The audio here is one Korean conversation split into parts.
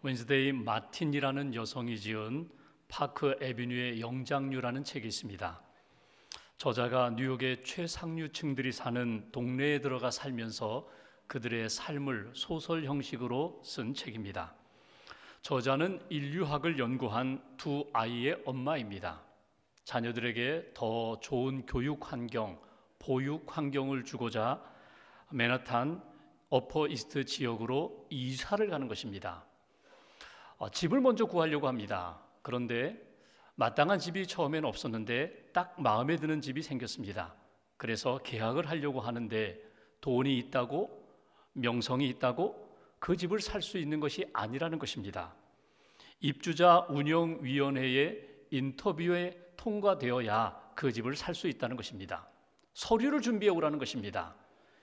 웬스데이 마틴이라는 여성이 지은 파크 애비뉴의 영장류라는 책이 있습니다. 저자가 뉴욕의 최상류층들이 사는 동네에 들어가 살면서 그들의 삶을 소설 형식으로 쓴 책입니다. 저자는 인류학을 연구한 두 아이의 엄마입니다. 자녀들에게 더 좋은 교육 환경, 보육 환경을 주고자 맨하탄 어퍼 이스트 지역으로 이사를 가는 것입니다. 집을 먼저 구하려고 합니다. 그런데 마땅한 집이 처음에는 없었는데 딱 마음에 드는 집이 생겼습니다. 그래서 계약을 하려고 하는데 돈이 있다고, 명성이 있다고 그 집을 살 수 있는 것이 아니라는 것입니다. 입주자 운영위원회의 인터뷰에 통과되어야 그 집을 살 수 있다는 것입니다. 서류를 준비해 오라는 것입니다.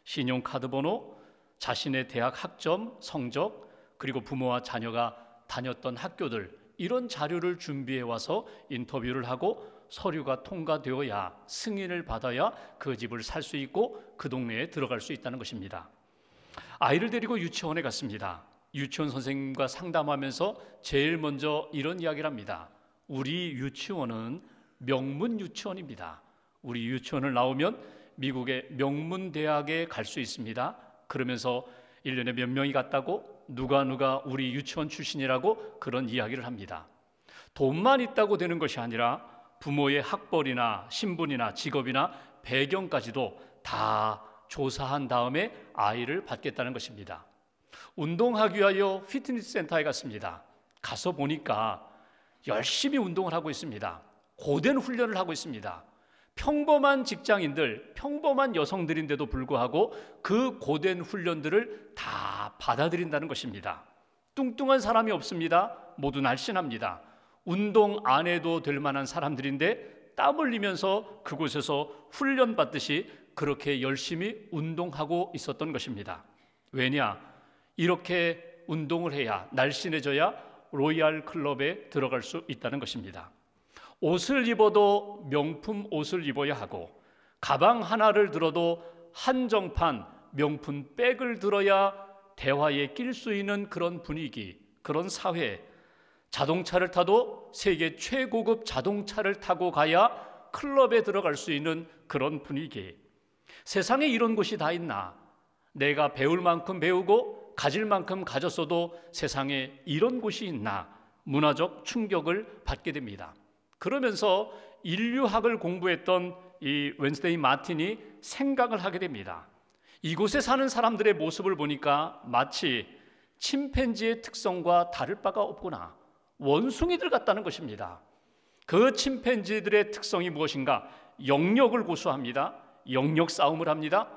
신용카드 번호, 자신의 대학 학점, 성적, 그리고 부모와 자녀가 다녔던 학교들, 이런 자료를 준비해 와서 인터뷰를 하고 서류가 통과되어야, 승인을 받아야 그 집을 살 수 있고 그 동네에 들어갈 수 있다는 것입니다. 아이를 데리고 유치원에 갔습니다. 유치원 선생님과 상담하면서 제일 먼저 이런 이야기를 합니다. 우리 유치원은 명문 유치원입니다. 우리 유치원을 나오면 미국의 명문 대학에 갈 수 있습니다. 그러면서 1년에 몇 명이 갔다고, 누가 우리 유치원 출신이라고 그런 이야기를 합니다. 돈만 있다고 되는 것이 아니라 부모의 학벌이나 신분이나 직업이나 배경까지도 다 조사한 다음에 아이를 받겠다는 것입니다. 운동하기 위하여 피트니스 센터에 갔습니다. 가서 보니까 열심히 운동을 하고 있습니다. 고된 훈련을 하고 있습니다. 평범한 직장인들, 평범한 여성들인데도 불구하고 그 고된 훈련들을 다 받아들인다는 것입니다. 뚱뚱한 사람이 없습니다. 모두 날씬합니다. 운동 안 해도 될 만한 사람들인데 땀 흘리면서 그곳에서 훈련받듯이 그렇게 열심히 운동하고 있었던 것입니다. 왜냐? 이렇게 운동을 해야, 날씬해져야 로얄 클럽에 들어갈 수 있다는 것입니다. 옷을 입어도 명품 옷을 입어야 하고, 가방 하나를 들어도 한정판 명품 백을 들어야 대화에 낄 수 있는 그런 분위기, 그런 사회. 자동차를 타도 세계 최고급 자동차를 타고 가야 클럽에 들어갈 수 있는 그런 분위기. 세상에 이런 곳이 다 있나? 내가 배울 만큼 배우고 가질 만큼 가졌어도 세상에 이런 곳이 있나? 문화적 충격을 받게 됩니다. 그러면서 인류학을 공부했던 이 웬스데이 마틴이 생각을 하게 됩니다. 이곳에 사는 사람들의 모습을 보니까 마치 침팬지의 특성과 다를 바가 없구나. 원숭이들 같다는 것입니다. 그 침팬지들의 특성이 무엇인가? 영역을 고수합니다. 영역 싸움을 합니다.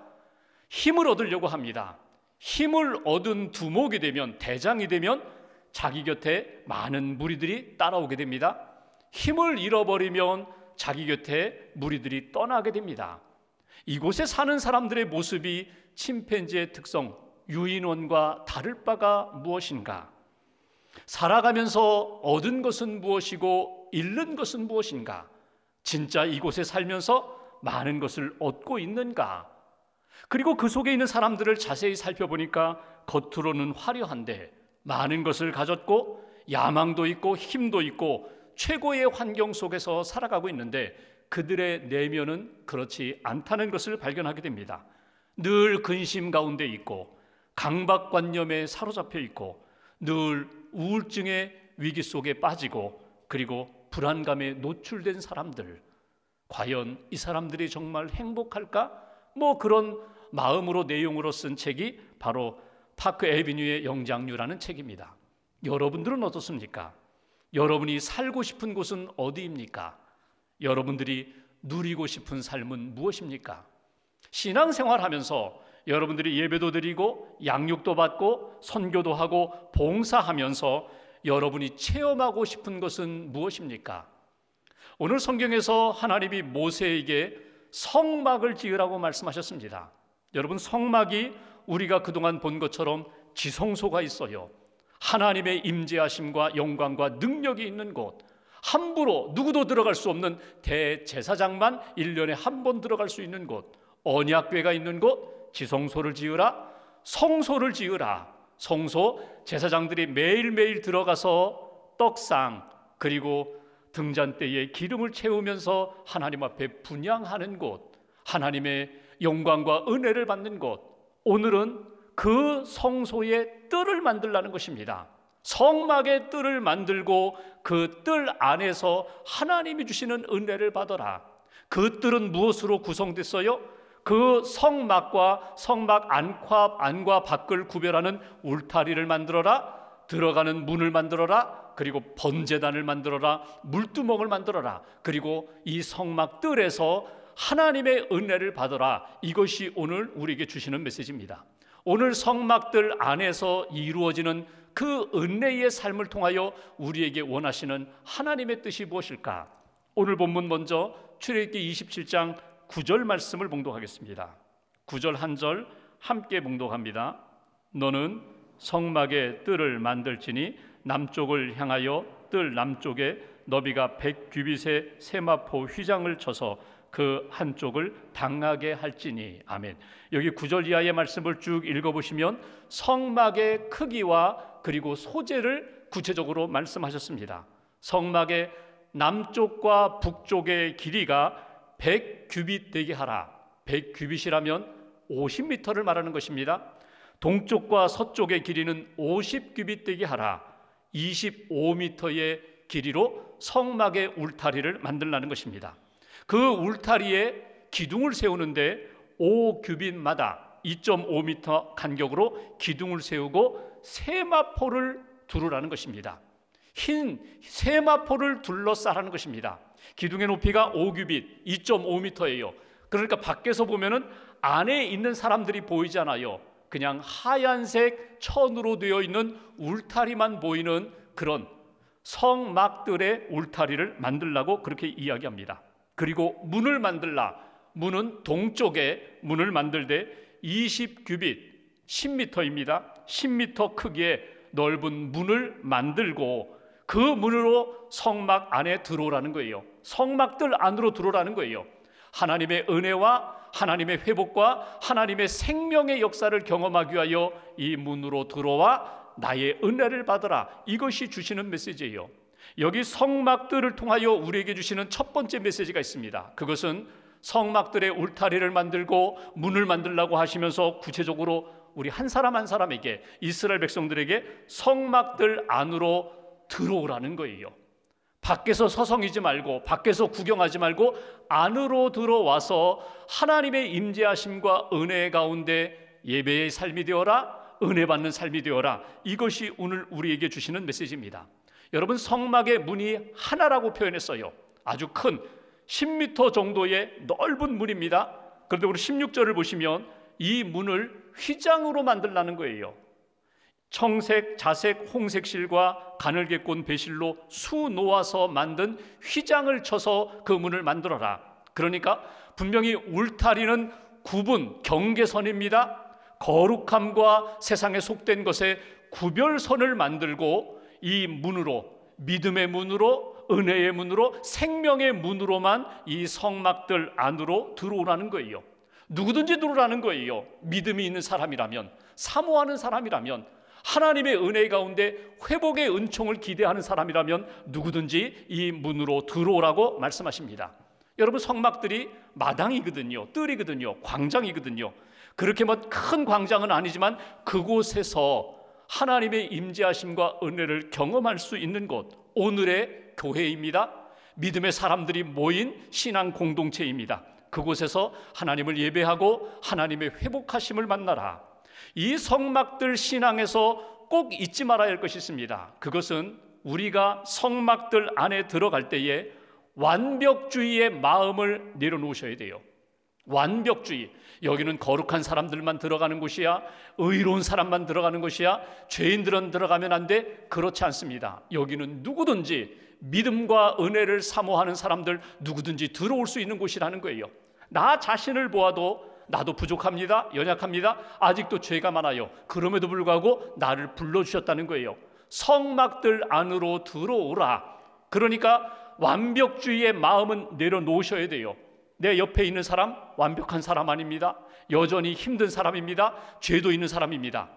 힘을 얻으려고 합니다. 힘을 얻은 두목이 되면, 대장이 되면 자기 곁에 많은 무리들이 따라오게 됩니다. 힘을 잃어버리면 자기 곁에 무리들이 떠나게 됩니다. 이곳에 사는 사람들의 모습이 침팬지의 특성, 유인원과 다를 바가 무엇인가? 살아가면서 얻은 것은 무엇이고 잃는 것은 무엇인가? 진짜 이곳에 살면서 많은 것을 얻고 있는가? 그리고 그 속에 있는 사람들을 자세히 살펴보니까 겉으로는 화려한데 많은 것을 가졌고 야망도 있고 힘도 있고 최고의 환경 속에서 살아가고 있는데 그들의 내면은 그렇지 않다는 것을 발견하게 됩니다. 늘 근심 가운데 있고 강박관념에 사로잡혀 있고 늘 우울증의 위기 속에 빠지고 그리고 불안감에 노출된 사람들, 과연 이 사람들이 정말 행복할까? 그런 마음으로, 내용으로 쓴 책이 바로 파크 애비뉴의 영장류라는 책입니다. 여러분들은 어떻습니까? 여러분이 살고 싶은 곳은 어디입니까? 여러분들이 누리고 싶은 삶은 무엇입니까? 신앙생활하면서 여러분들이 예배도 드리고 양육도 받고 선교도 하고 봉사하면서 여러분이 체험하고 싶은 것은 무엇입니까? 오늘 성경에서 하나님이 모세에게 성막을 지으라고 말씀하셨습니다. 여러분, 성막이 우리가 그동안 본 것처럼 지성소가 있어요. 하나님의 임재하심과 영광과 능력이 있는 곳, 함부로 누구도 들어갈 수 없는 대제사장만 1년에 한 번 들어갈 수 있는 곳, 언약궤가 있는 곳, 지성소를 지으라, 성소를 지으라. 성소, 제사장들이 매일매일 들어가서 떡상 그리고 등잔대에 기름을 채우면서 하나님 앞에 분향하는 곳, 하나님의 영광과 은혜를 받는 곳. 오늘은 그 성소의 뜰을 만들라는 것입니다. 성막의 뜰을 만들고 그 뜰 안에서 하나님이 주시는 은혜를 받아라. 그 뜰은 무엇으로 구성됐어요? 그 성막과 성막 안과 밖을 구별하는 울타리를 만들어라, 들어가는 문을 만들어라, 그리고 번제단을 만들어라, 물두멍을 만들어라, 그리고 이 성막 뜰에서 하나님의 은혜를 받아라. 이것이 오늘 우리에게 주시는 메시지입니다. 오늘 성막들 안에서 이루어지는 그 은혜의 삶을 통하여 우리에게 원하시는 하나님의 뜻이 무엇일까? 오늘 본문 먼저 출애굽기 27장 9절 말씀을 봉독하겠습니다. 9절 한 절 함께 봉독합니다. 너는 성막의 뜰을 만들지니 남쪽을 향하여 뜰 남쪽에 너비가 100규빗의 세마포 휘장을 쳐서 그 한쪽을 당하게 할지니. 아멘. 여기 9절 이하의 말씀을 쭉 읽어보시면 성막의 크기와 그리고 소재를 구체적으로 말씀하셨습니다. 성막의 남쪽과 북쪽의 길이가 100규빗 되게 하라. 100규빗이라면 50m를 말하는 것입니다. 동쪽과 서쪽의 길이는 50규빗 되게 하라. 25m의 길이로 성막의 울타리를 만들라는 것입니다. 그 울타리에 기둥을 세우는데 5규빗마다 2.5m 간격으로 기둥을 세우고 세마포를 두르라는 것입니다. 흰 세마포를 둘러싸라는 것입니다. 기둥의 높이가 5규빗, 2.5m예요. 그러니까 밖에서 보면은 안에 있는 사람들이 보이잖아요. 그냥 하얀색 천으로 되어 있는 울타리만 보이는 그런 성막들의 울타리를 만들라고 그렇게 이야기합니다. 그리고 문을 만들라. 문은 동쪽에 문을 만들되 20규빗, 10m입니다. 10m 크기의 넓은 문을 만들고 그 문으로 성막 안에 들어오라는 거예요. 성막들 안으로 들어오라는 거예요. 하나님의 은혜와 하나님의 회복과 하나님의 생명의 역사를 경험하기 위하여 이 문으로 들어와 나의 은혜를 받으라. 이것이 주시는 메시지예요. 여기 성막들을 통하여 우리에게 주시는 첫 번째 메시지가 있습니다. 그것은 성막들의 울타리를 만들고 문을 만들라고 하시면서 구체적으로 우리 한 사람 한 사람에게, 이스라엘 백성들에게 성막들 안으로 들어오라는 거예요. 밖에서 서성이지 말고 밖에서 구경하지 말고 안으로 들어와서 하나님의 임재하심과 은혜 가운데 예배의 삶이 되어라, 은혜 받는 삶이 되어라. 이것이 오늘 우리에게 주시는 메시지입니다. 여러분, 성막의 문이 하나라고 표현했어요. 아주 큰 10m 정도의 넓은 문입니다. 그런데 우리 16절을 보시면 이 문을 휘장으로 만들라는 거예요. 청색, 자색, 홍색 실과 가늘게 꼰 배실로 수 놓아서 만든 휘장을 쳐서 그 문을 만들어라. 그러니까 분명히 울타리는 구분, 경계선입니다. 거룩함과 세상에 속된 것에 구별선을 만들고 이 문으로, 믿음의 문으로, 은혜의 문으로, 생명의 문으로만 이 성막들 안으로 들어오라는 거예요. 누구든지 들어오라는 거예요. 믿음이 있는 사람이라면, 사모하는 사람이라면, 하나님의 은혜 가운데 회복의 은총을 기대하는 사람이라면 누구든지 이 문으로 들어오라고 말씀하십니다. 여러분, 성막들이 마당이거든요, 뜰이거든요, 광장이거든요. 그렇게 큰 광장은 아니지만 그곳에서 하나님의 임재하심과 은혜를 경험할 수 있는 곳, 오늘의 교회입니다. 믿음의 사람들이 모인 신앙 공동체입니다. 그곳에서 하나님을 예배하고 하나님의 회복하심을 만나라. 이 성막들 신앙에서 꼭 잊지 말아야 할 것이 있습니다. 그것은 우리가 성막들 안에 들어갈 때에 완벽주의의 마음을 내려놓으셔야 돼요. 완벽주의. 여기는 거룩한 사람들만 들어가는 곳이야, 의로운 사람만 들어가는 곳이야, 죄인들은 들어가면 안 돼. 그렇지 않습니다. 여기는 누구든지 믿음과 은혜를 사모하는 사람들 누구든지 들어올 수 있는 곳이라는 거예요. 나 자신을 보아도 나도 부족합니다, 연약합니다, 아직도 죄가 많아요. 그럼에도 불구하고 나를 불러주셨다는 거예요. 성막들 안으로 들어오라. 그러니까 완벽주의의 마음은 내려놓으셔야 돼요. 내 옆에 있는 사람 완벽한 사람 아닙니다. 여전히 힘든 사람입니다. 죄도 있는 사람입니다.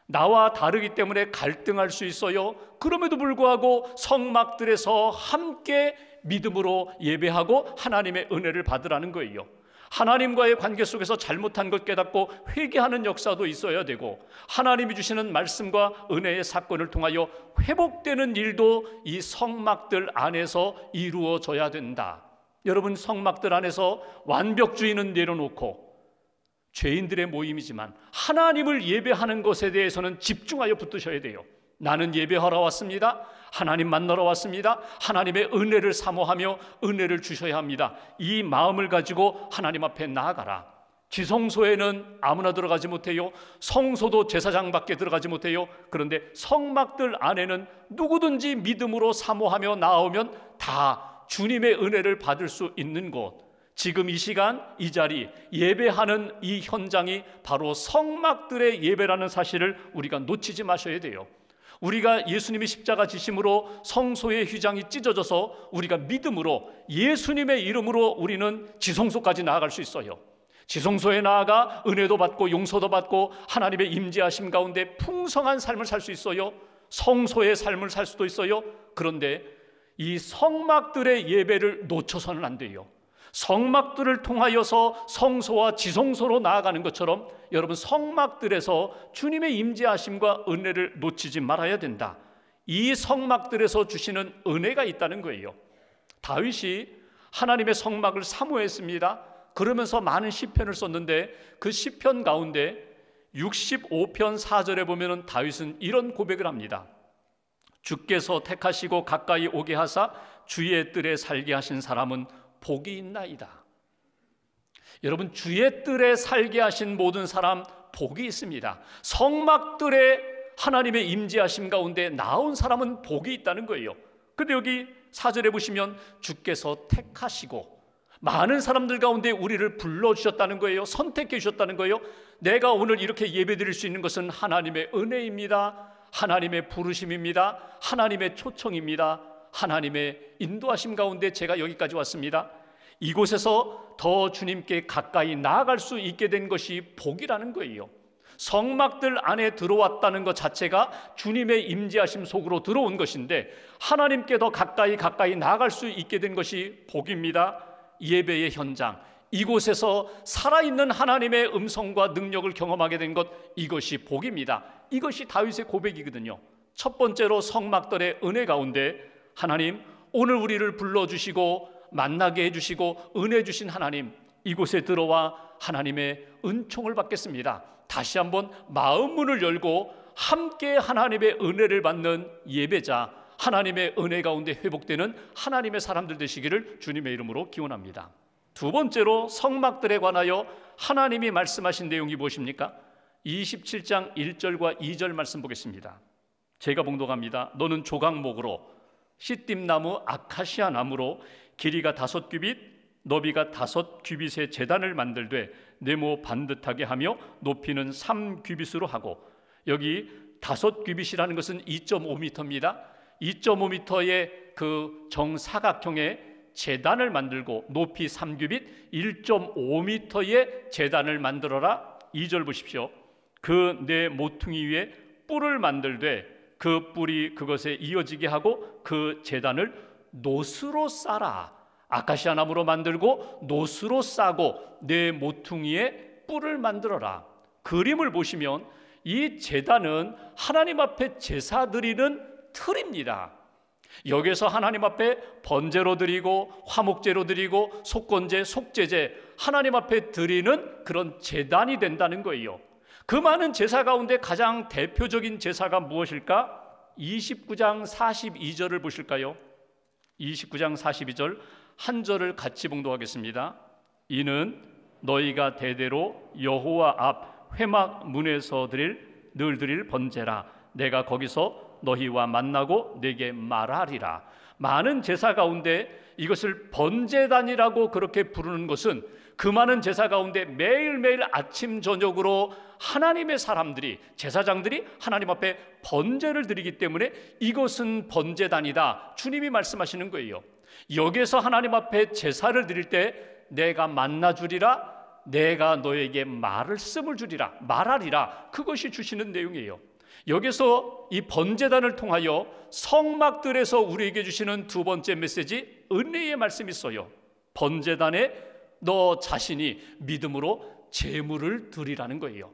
나와 다르기 때문에 갈등할 수 있어요. 그럼에도 불구하고 성막들에서 함께 믿음으로 예배하고 하나님의 은혜를 받으라는 거예요. 하나님과의 관계 속에서 잘못한 것 깨닫고 회개하는 역사도 있어야 되고, 하나님이 주시는 말씀과 은혜의 사건을 통하여 회복되는 일도 이 성막들 안에서 이루어져야 된다. 여러분, 성막들 안에서 완벽주의는 내려놓고 죄인들의 모임이지만 하나님을 예배하는 것에 대해서는 집중하여 붙드셔야 돼요. 나는 예배하러 왔습니다. 하나님 만나러 왔습니다. 하나님의 은혜를 사모하며 은혜를 주셔야 합니다. 이 마음을 가지고 하나님 앞에 나아가라. 지성소에는 아무나 들어가지 못해요. 성소도 제사장밖에 들어가지 못해요. 그런데 성막들 안에는 누구든지 믿음으로 사모하며 나오면 다 주님의 은혜를 받을 수 있는 곳, 지금 이 시간 이 자리 예배하는 이 현장이 바로 성막들의 예배라는 사실을 우리가 놓치지 마셔야 돼요. 우리가 예수님이 십자가 지심으로 성소의 휘장이 찢어져서 우리가 믿음으로 예수님의 이름으로 우리는 지성소까지 나아갈 수 있어요. 지성소에 나아가 은혜도 받고 용서도 받고 하나님의 임재하심 가운데 풍성한 삶을 살 수 있어요. 성소의 삶을 살 수도 있어요. 그런데 이 성막들의 예배를 놓쳐서는 안 돼요. 성막들을 통하여서 성소와 지성소로 나아가는 것처럼 여러분, 성막들에서 주님의 임재하심과 은혜를 놓치지 말아야 된다. 이 성막들에서 주시는 은혜가 있다는 거예요. 다윗이 하나님의 성막을 사모했습니다. 그러면서 많은 시편을 썼는데 그 시편 가운데 65편 4절에 보면 다윗은 이런 고백을 합니다. 주께서 택하시고 가까이 오게 하사 주의 뜰에 살게 하신 사람은 복이 있나이다. 여러분, 주의 뜰에 살게 하신 모든 사람 복이 있습니다. 성막들에 하나님의 임재하심 가운데 나온 사람은 복이 있다는 거예요. 근데 여기 4절에 보시면 주께서 택하시고 많은 사람들 가운데 우리를 불러주셨다는 거예요. 선택해 주셨다는 거예요. 내가 오늘 이렇게 예배드릴 수 있는 것은 하나님의 은혜입니다. 하나님의 부르심입니다. 하나님의 초청입니다. 하나님의 인도하심 가운데 제가 여기까지 왔습니다. 이곳에서 더 주님께 가까이 나아갈 수 있게 된 것이 복이라는 거예요. 성막들 안에 들어왔다는 것 자체가 주님의 임재하심 속으로 들어온 것인데 하나님께 더 가까이 나아갈 수 있게 된 것이 복입니다. 예배의 현장, 이곳에서 살아있는 하나님의 음성과 능력을 경험하게 된 것, 이것이 복입니다. 이것이 다윗의 고백이거든요. 첫 번째로 성막들의 은혜 가운데 하나님, 오늘 우리를 불러주시고 만나게 해주시고 은혜 주신 하나님, 이곳에 들어와 하나님의 은총을 받겠습니다. 다시 한번 마음 문을 열고 함께 하나님의 은혜를 받는 예배자, 하나님의 은혜 가운데 회복되는 하나님의 사람들 되시기를 주님의 이름으로 기원합니다. 두 번째로 성막들에 관하여 하나님이 말씀하신 내용이 무엇입니까? 27장 1절과 2절 말씀 보겠습니다. 제가 봉독합니다. 너는 조각목으로 시띠나무 아카시아 나무로 길이가 5규빗 너비가 5규빗의 제단을 만들되 네모 반듯하게 하며 높이는 3규빗으로 하고, 여기 5규빗이라는 것은 2.5m입니다. 2.5m의 그 정사각형의 제단을 만들고 높이 3규빗 1.5m의 제단을 만들어라. 2절 보십시오. 그 네 모퉁이 위에 뿔을 만들되 그 뿔이 그것에 이어지게 하고 그 제단을 노스로 싸라. 아카시아 나무로 만들고 노스로 싸고 네 모퉁이에 뿔을 만들어라. 그림을 보시면 이 제단은 하나님 앞에 제사 드리는 틀입니다. 여기서 하나님 앞에 번제로 드리고 화목제로 드리고 속건제, 속제제, 하나님 앞에 드리는 그런 제단이 된다는 거예요. 그 많은 제사 가운데 가장 대표적인 제사가 무엇일까? 29장 42절을 보실까요? 29장 42절 한 절을 같이 봉독하겠습니다. 이는 너희가 대대로 여호와 앞 회막 문에서 늘 드릴 번제라. 내가 거기서 너희와 만나고 내게 말하리라. 많은 제사 가운데 이것을 번제단이라고 그렇게 부르는 것은 그 많은 제사 가운데 매일매일 아침 저녁으로 하나님의 사람들이, 제사장들이 하나님 앞에 번제를 드리기 때문에 이것은 번제단이다, 주님이 말씀하시는 거예요. 여기에서 하나님 앞에 제사를 드릴 때 내가 만나 주리라, 내가 너에게 말씀을 주리라, 말하리라, 그것이 주시는 내용이에요. 여기서 이 번제단을 통하여 성막들에서 우리에게 주시는 두 번째 메시지, 은혜의 말씀이 있어요. 번제단에 너 자신이 믿음으로 제물을 드리라는 거예요.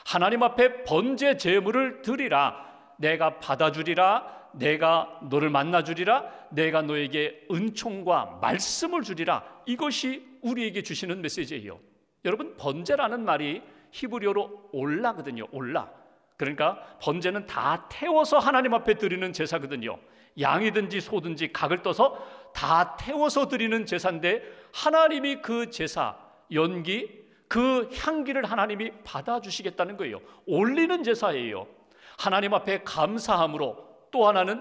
하나님 앞에 번제 제물을 드리라, 내가 받아주리라, 내가 너를 만나주리라, 내가 너에게 은총과 말씀을 주리라, 이것이 우리에게 주시는 메시지예요. 여러분, 번제라는 말이 히브리어로 올라거든요. 올라. 그러니까 번제는 다 태워서 하나님 앞에 드리는 제사거든요. 양이든지 소든지 각을 떠서 다 태워서 드리는 제사인데, 하나님이 그 제사, 연기, 그 향기를 하나님이 받아주시겠다는 거예요. 올리는 제사예요. 하나님 앞에 감사함으로, 또 하나는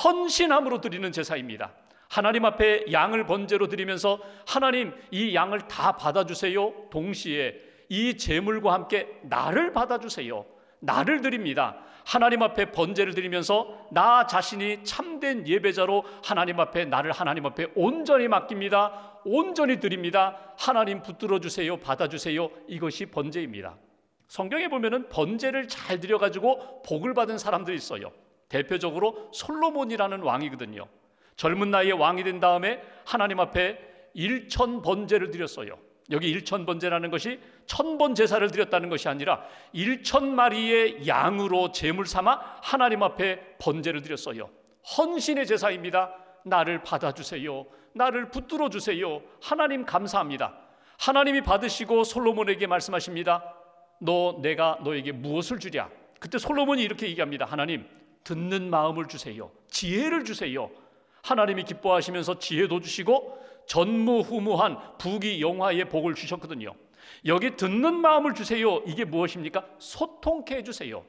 헌신함으로 드리는 제사입니다. 하나님 앞에 양을 번제로 드리면서 하나님, 이 양을 다 받아주세요. 동시에 이 제물과 함께 나를 받아주세요. 나를 드립니다. 하나님 앞에 번제를 드리면서 나 자신이 참된 예배자로 하나님 앞에, 나를 하나님 앞에 온전히 맡깁니다. 온전히 드립니다. 하나님 붙들어 주세요. 받아주세요. 이것이 번제입니다. 성경에 보면은 번제를 잘 드려가지고 복을 받은 사람들이 있어요. 대표적으로 솔로몬이라는 왕이거든요. 젊은 나이에 왕이 된 다음에 하나님 앞에 1천 번제를 드렸어요. 여기 1천 번제라는 것이 1000번 제사를 드렸다는 것이 아니라 1,000마리의 양으로 제물 삼아 하나님 앞에 번제를 드렸어요. 헌신의 제사입니다. 나를 받아주세요. 나를 붙들어 주세요. 하나님 감사합니다. 하나님이 받으시고 솔로몬에게 말씀하십니다. 내가 너에게 무엇을 주랴? 그때 솔로몬이 이렇게 얘기합니다. 하나님, 듣는 마음을 주세요. 지혜를 주세요. 하나님이 기뻐하시면서 지혜도 주시고 전무후무한 부귀영화의 복을 주셨거든요. 여기 듣는 마음을 주세요. 이게 무엇입니까? 소통케 해주세요.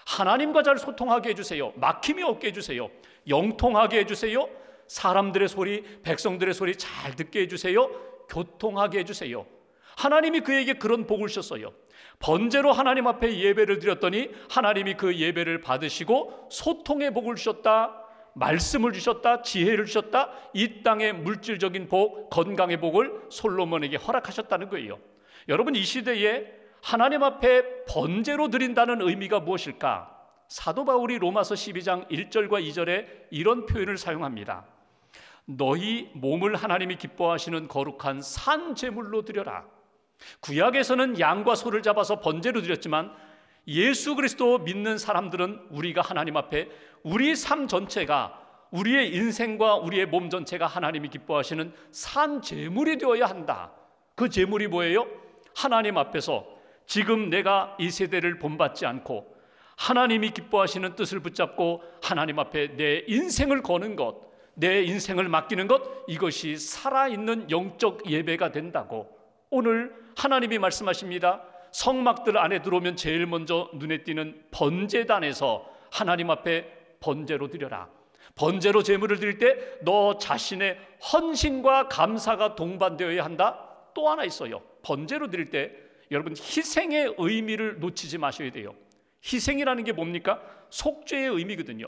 하나님과 잘 소통하게 해주세요. 막힘이 없게 해주세요. 영통하게 해주세요. 사람들의 소리, 백성들의 소리 잘 듣게 해주세요. 교통하게 해주세요. 하나님이 그에게 그런 복을 주셨어요. 번제로 하나님 앞에 예배를 드렸더니 하나님이 그 예배를 받으시고 소통의 복을 주셨다, 말씀을 주셨다, 지혜를 주셨다, 이 땅의 물질적인 복, 건강의 복을 솔로몬에게 허락하셨다는 거예요. 여러분, 이 시대에 하나님 앞에 번제로 드린다는 의미가 무엇일까? 사도 바울이 로마서 12장 1절과 2절에 이런 표현을 사용합니다. 너희 몸을 하나님이 기뻐하시는 거룩한 산 제물로 드려라. 구약에서는 양과 소를 잡아서 번제로 드렸지만 예수 그리스도 믿는 사람들은 우리가 하나님 앞에 우리 삶 전체가, 우리의 인생과 우리의 몸 전체가 하나님이 기뻐하시는 산 제물이 되어야 한다. 그 제물이 뭐예요? 하나님 앞에서 지금 내가 이 세대를 본받지 않고 하나님이 기뻐하시는 뜻을 붙잡고 하나님 앞에 내 인생을 거는 것, 내 인생을 맡기는 것, 이것이 살아있는 영적 예배가 된다고 오늘 하나님이 말씀하십니다. 성막들 안에 들어오면 제일 먼저 눈에 띄는 번제단에서 하나님 앞에 번제로 드려라. 번제로 제물을 드릴 때 너 자신의 헌신과 감사가 동반되어야 한다. 또 하나 있어요. 번제로 드릴 때 여러분, 희생의 의미를 놓치지 마셔야 돼요. 희생이라는 게 뭡니까? 속죄의 의미거든요.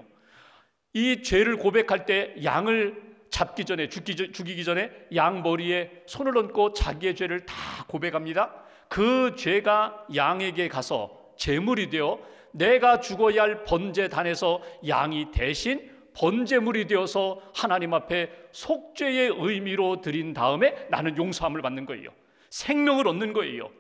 이 죄를 고백할 때 양을 잡기 전에, 죽이기 전에 양 머리에 손을 얹고 자기의 죄를 다 고백합니다. 그 죄가 양에게 가서 제물이 되어 내가 죽어야 할 번제단에서 양이 대신 번제물이 되어서 하나님 앞에 속죄의 의미로 드린 다음에 나는 용서함을 받는 거예요. 생명을 얻는 거예요.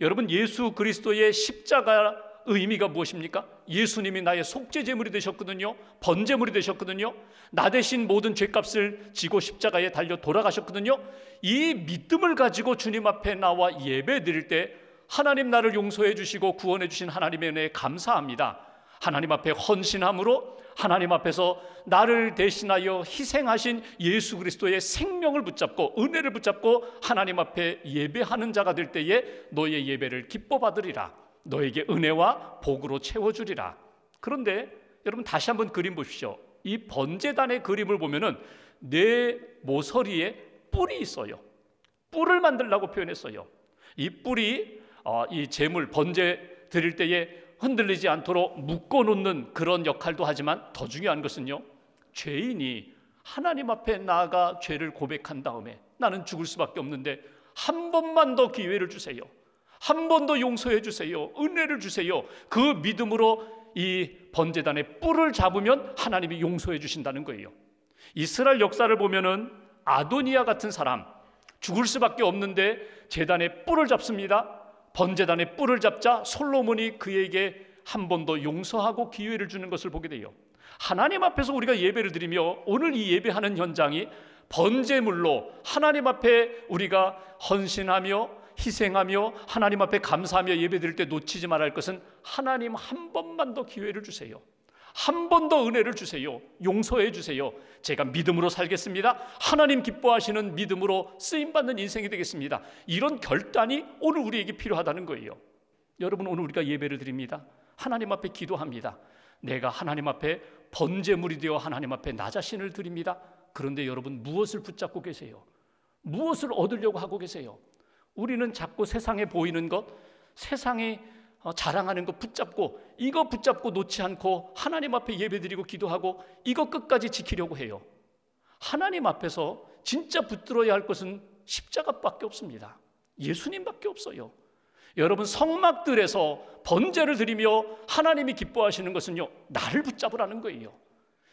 여러분, 예수 그리스도의 십자가 의미가 무엇입니까? 예수님이 나의 속죄 제물이 되셨거든요. 번제물이 되셨거든요. 나 대신 모든 죄값을 지고 십자가에 달려 돌아가셨거든요. 이 믿음을 가지고 주님 앞에 나와 예배 드릴 때 하나님 나를 용서해 주시고 구원해 주신 하나님의 은혜에 감사합니다. 하나님 앞에 헌신함으로 하나님 앞에서 나를 대신하여 희생하신 예수 그리스도의 생명을 붙잡고 은혜를 붙잡고 하나님 앞에 예배하는 자가 될 때에 너의 예배를 기뻐 받으리라. 너에게 은혜와 복으로 채워주리라. 그런데 여러분, 다시 한번 그림 보십시오. 이 번제단의 그림을 보면은 내 모서리에 뿔이 있어요. 뿔을 만들라고 표현했어요. 이 뿔이 이 제물 번제 드릴 때에 흔들리지 않도록 묶어놓는 그런 역할도 하지만 더 중요한 것은요, 죄인이 하나님 앞에 나아가 죄를 고백한 다음에 나는 죽을 수밖에 없는데 한 번만 더 기회를 주세요, 한 번 더 용서해 주세요, 은혜를 주세요. 그 믿음으로 이 번제단의 뿔을 잡으면 하나님이 용서해 주신다는 거예요. 이스라엘 역사를 보면은 아도니아 같은 사람, 죽을 수밖에 없는데 제단의 뿔을 잡습니다. 번제단의 뿔을 잡자 솔로몬이 그에게 한 번 더 용서하고 기회를 주는 것을 보게 돼요. 하나님 앞에서 우리가 예배를 드리며 오늘 이 예배하는 현장이 번제물로 하나님 앞에 우리가 헌신하며 희생하며 하나님 앞에 감사하며 예배드릴 때 놓치지 말아야 할 것은 하나님 한 번만 더 기회를 주세요, 한 번 더 은혜를 주세요, 용서해 주세요. 제가 믿음으로 살겠습니다. 하나님 기뻐하시는 믿음으로 쓰임받는 인생이 되겠습니다. 이런 결단이 오늘 우리에게 필요하다는 거예요. 여러분, 오늘 우리가 예배를 드립니다. 하나님 앞에 기도합니다. 내가 하나님 앞에 번제물이 되어 하나님 앞에 나 자신을 드립니다. 그런데 여러분, 무엇을 붙잡고 계세요? 무엇을 얻으려고 하고 계세요? 우리는 자꾸 세상에 보이는 것, 세상에 자랑하는 것 붙잡고, 이거 붙잡고 놓지 않고 하나님 앞에 예배드리고 기도하고 이거 끝까지 지키려고 해요. 하나님 앞에서 진짜 붙들어야 할 것은 십자가밖에 없습니다. 예수님밖에 없어요. 여러분, 성막들에서 번제를 드리며 하나님이 기뻐하시는 것은요, 나를 붙잡으라는 거예요.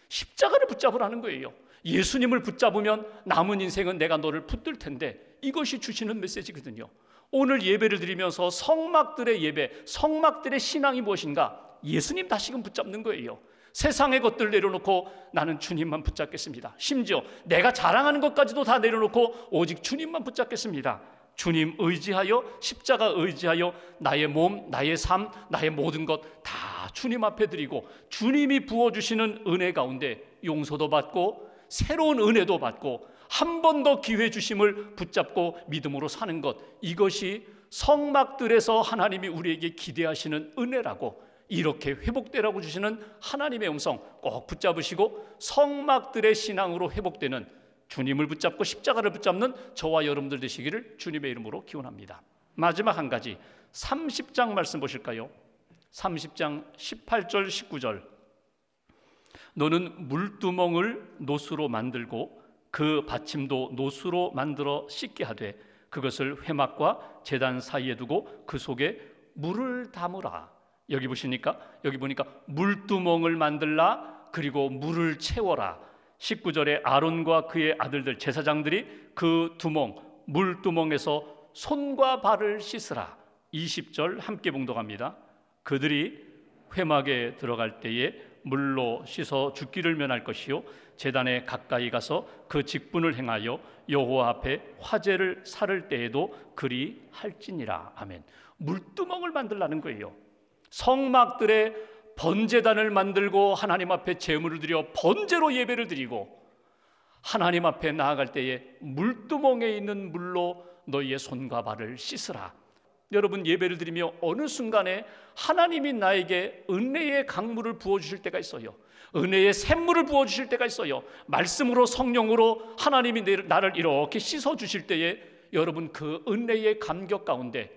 십자가를 붙잡으라는 거예요. 예수님을 붙잡으면 남은 인생은 내가 너를 붙들 텐데, 이것이 주시는 메시지거든요. 오늘 예배를 드리면서 성막들의 예배, 성막들의 신앙이 무엇인가? 예수님 다시금 붙잡는 거예요. 세상의 것들 내려놓고 나는 주님만 붙잡겠습니다. 심지어 내가 자랑하는 것까지도 다 내려놓고 오직 주님만 붙잡겠습니다. 주님 의지하여, 십자가 의지하여 나의 몸, 나의 삶, 나의 모든 것 다 주님 앞에 드리고 주님이 부어주시는 은혜 가운데 용서도 받고 새로운 은혜도 받고 한 번 더 기회 주심을 붙잡고 믿음으로 사는 것, 이것이 성막들에서 하나님이 우리에게 기대하시는 은혜라고, 이렇게 회복되라고 주시는 하나님의 음성 꼭 붙잡으시고 성막들의 신앙으로 회복되는, 주님을 붙잡고 십자가를 붙잡는 저와 여러분들 되시기를 주님의 이름으로 기원합니다. 마지막 한 가지, 30장 말씀 보실까요? 30장 18절 19절. 너는 물두멍을 노수로 만들고 그 받침도 노수로 만들어 씻게 하되 그것을 회막과 제단 사이에 두고 그 속에 물을 담으라. 여기 보시니까, 여기 보니까 물두멍을 만들라, 그리고 물을 채워라. 19절에 아론과 그의 아들들 제사장들이 그 두멍, 물두멍에서 손과 발을 씻으라. 20절 함께 봉독합니다. 그들이 회막에 들어갈 때에 물로 씻어 죽기를 면할 것이요 제단에 가까이 가서 그 직분을 행하여 여호와 앞에 화제를 살을 때에도 그리 할지니라. 아멘. 물두멍을 만들라는 거예요. 성막들의 번제단을 만들고 하나님 앞에 제물을 드려 번제로 예배를 드리고 하나님 앞에 나아갈 때에 물두멍에 있는 물로 너희의 손과 발을 씻으라. 여러분, 예배를 드리며 어느 순간에 하나님이 나에게 은혜의 강물을 부어주실 때가 있어요. 은혜의 샘물을 부어주실 때가 있어요. 말씀으로, 성령으로 하나님이 나를 이렇게 씻어주실 때에 여러분, 그 은혜의 감격 가운데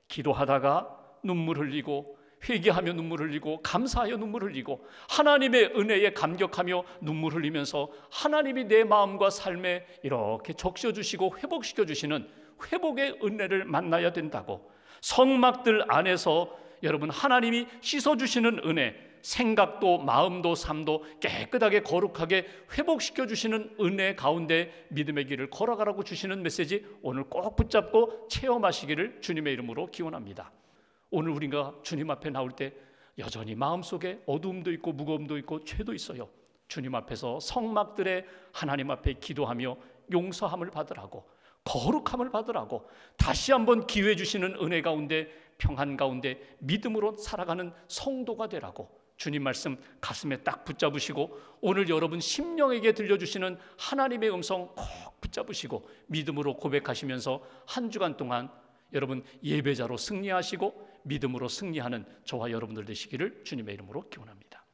기도하다가 눈물 흘리고, 회개하며 눈물 흘리고, 감사하여 눈물 흘리고, 하나님의 은혜에 감격하며 눈물 흘리면서 하나님이 내 마음과 삶에 이렇게 적셔주시고 회복시켜주시는 회복의 은혜를 만나야 된다고. 성막들 안에서 여러분, 하나님이 씻어주시는 은혜, 생각도 마음도 삶도 깨끗하게 거룩하게 회복시켜주시는 은혜 가운데 믿음의 길을 걸어가라고 주시는 메시지, 오늘 꼭 붙잡고 체험하시기를 주님의 이름으로 기원합니다. 오늘 우리가 주님 앞에 나올 때 여전히 마음속에 어두움도 있고 무거움도 있고 죄도 있어요. 주님 앞에서 성막들의 하나님 앞에 기도하며 용서함을 받으라고, 거룩함을 받으라고, 다시 한번 기회 주시는 은혜 가운데, 평안 가운데 믿음으로 살아가는 성도가 되라고 주님 말씀 가슴에 딱 붙잡으시고, 오늘 여러분 심령에게 들려주시는 하나님의 음성 꼭 붙잡으시고 믿음으로 고백하시면서 한 주간 동안 여러분 예배자로 승리하시고 믿음으로 승리하는 저와 여러분들 되시기를 주님의 이름으로 기원합니다.